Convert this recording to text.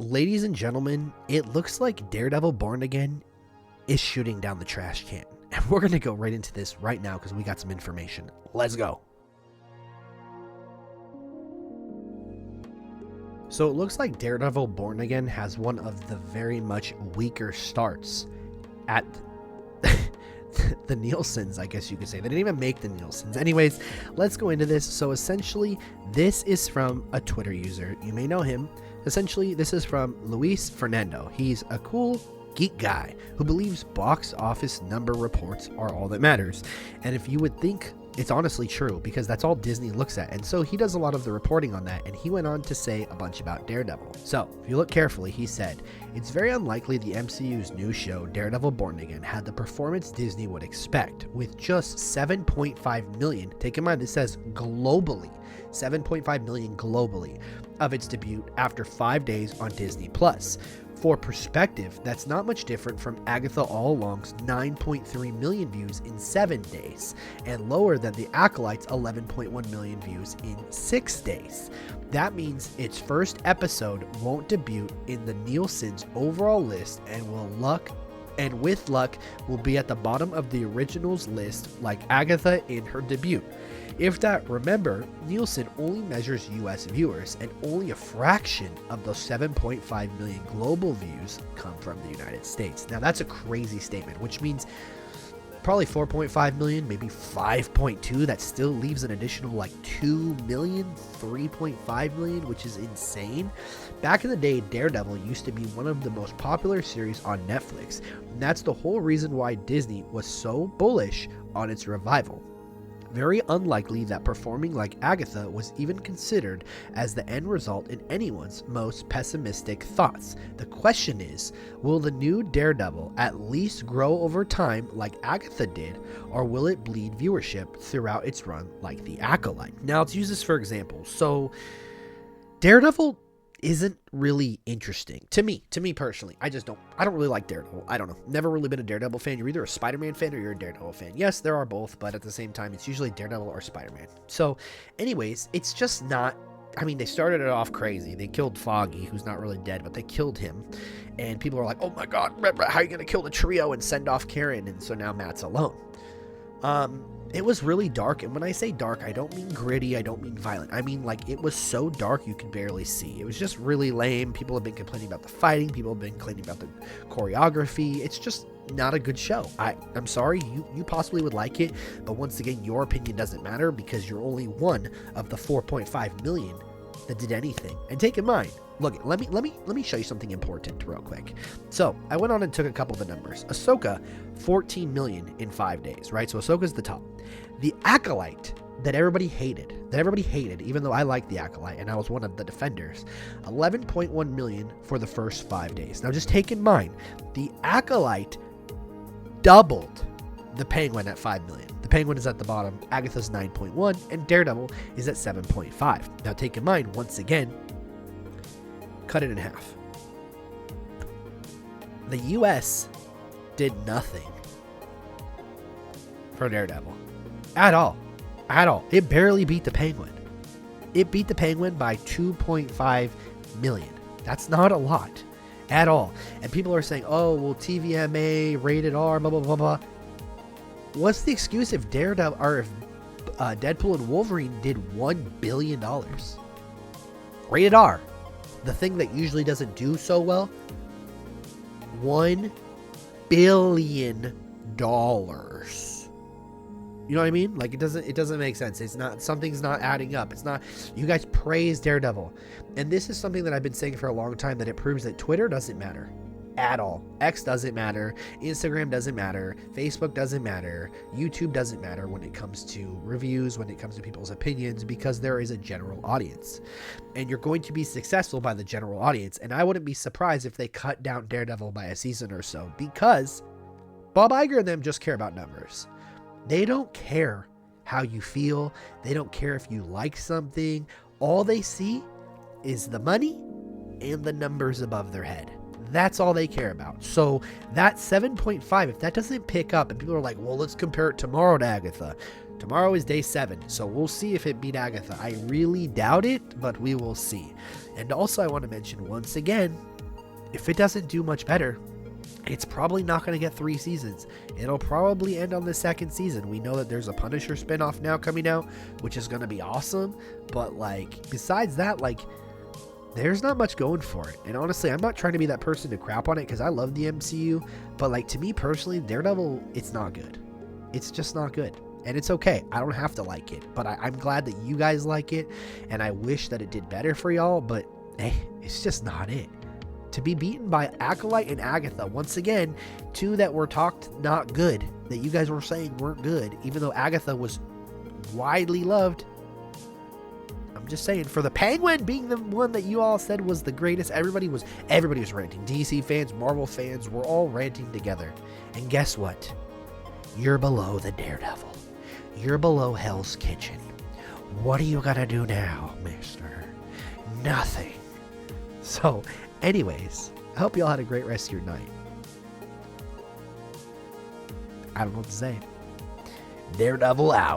Ladies and gentlemen, it looks like Daredevil Born Again is shooting down the trash can. And we're going to go right into this right now because we got some information. Let's go. So it looks like Daredevil Born Again has one of the very much weaker starts at the Nielsen's, I guess you could say. They didn't even make the Nielsen's. Anyways, let's go into this. So essentially, this is from a Twitter user. You may know him. Essentially, this is from Luis Fernando. He's a cool geek guy who believes box office number reports are all that matters. And if you would think, it's honestly true, because that's all Disney looks at. And so he does a lot of the reporting on that, and he went on to say a bunch about Daredevil. So if you look carefully, he said, it's very unlikely the MCU's new show, Daredevil Born Again, had the performance Disney would expect, with just 7.5 million, take in mind this says globally, 7.5 million globally, of its debut after 5 days on Disney+. For perspective, that's not much different from Agatha All Along's 9.3 million views in 7 days, and lower than The Acolyte's 11.1 million views in 6 days. That means its first episode won't debut in the Nielsen's overall list and with luck will be at the bottom of the originals list like Agatha in her debut. If that, remember, Nielsen only measures US viewers, and only a fraction of those 7.5 million global views come from the United States. Now that's a crazy statement, which means probably 4.5 million, maybe 5.2. That still leaves an additional like 2 million, 3.5 million, which is insane. Back in the day, Daredevil used to be one of the most popular series on Netflix, and that's the whole reason why Disney was so bullish on its revival. Very unlikely that performing like Agatha was even considered as the end result in anyone's most pessimistic thoughts. The question is, will the new Daredevil at least grow over time like Agatha did, or will it bleed viewership throughout its run like The Acolyte? Now, let's use this for example. So, Daredevil isn't really interesting to me personally. I don't really like Daredevil. I don't know. Never really been a Daredevil fan. You're either a Spider-Man fan or you're a Daredevil fan. Yes, there are both, but at the same time, it's usually Daredevil or Spider-Man. So anyways, it's just not, I mean, they started it off crazy. They killed Foggy, who's not really dead, but they killed him. And people are like, oh my God, how are you going to kill the trio and send off Karen? And so now Matt's alone. It was really dark, and when I say dark, I don't mean gritty, I don't mean violent. I mean, like, it was so dark you could barely see. It was just really lame. People have been complaining about the fighting. People have been complaining about the choreography. It's just not a good show. I'm sorry, you possibly would like it, but once again, your opinion doesn't matter because you're only one of the 4.5 million that did anything. And take in mind, look, let me show you something important real quick. So I went on and took a couple of the numbers. Ahsoka, 14 million in 5 days, right? So Ahsoka's the top. The Acolyte that everybody hated, even though I liked The Acolyte and I was one of the defenders, 11.1 million for the first 5 days. Now just take in mind, The Acolyte doubled the Penguin at 5 million. The Penguin is at the bottom, Agatha's 9.1, and Daredevil is at 7.5. Now take in mind, once again, cut it in half. The US did nothing for Daredevil. At all. It barely beat the Penguin. It beat the Penguin by 2.5 million. That's not a lot at all. And people are saying, oh, well, TVMA, rated R, blah, blah, blah, blah. What's the excuse if Daredevil or if Deadpool and Wolverine did $1 billion? Rated R. The thing that usually doesn't do so well. $1 billion. You know what I mean? Like, it doesn't make sense. It's not, something's not adding up. It's not, you guys praise Daredevil. And this is something that I've been saying for a long time, that it proves that Twitter doesn't matter at all. X doesn't matter. Instagram doesn't matter. Facebook doesn't matter. YouTube doesn't matter when it comes to reviews, when it comes to people's opinions, because there is a general audience. And you're going to be successful by the general audience. And I wouldn't be surprised if they cut down Daredevil by a season or so, because Bob Iger and them just care about numbers. They don't care how you feel. They don't care if you like something. All they see is the money and the numbers above their head. That's all they care about. So that 7.5, if that doesn't pick up and people are like, well, let's compare it tomorrow to Agatha. Tomorrow is day 7, so we'll see if it beat Agatha. I really doubt it, but we will see. And also I want to mention once again, if it doesn't do much better, it's probably not going to get 3 seasons. It'll probably end on the 2nd season. We know that there's a Punisher spinoff now coming out, which is going to be awesome. But, like, besides that, like, there's not much going for it. And honestly, I'm not trying to be that person to crap on it because I love the MCU. But, like, to me personally, Daredevil, it's not good. It's just not good. And it's okay. I don't have to like it. But I'm glad that you guys like it. And I wish that it did better for y'all. But, it's just not it. To be beaten by Acolyte and Agatha, once again, 2 that were talked not good, that you guys were saying weren't good, even though Agatha was widely loved. I'm just saying, for the Penguin being the one that you all said was the greatest, everybody was ranting. DC fans, Marvel fans, were all ranting together. And guess what? You're below the Daredevil. You're below Hell's Kitchen. What are you gonna do now, mister? Nothing. So, anyways, I hope y'all had a great rest of your night. I don't know what to say. Daredevil out.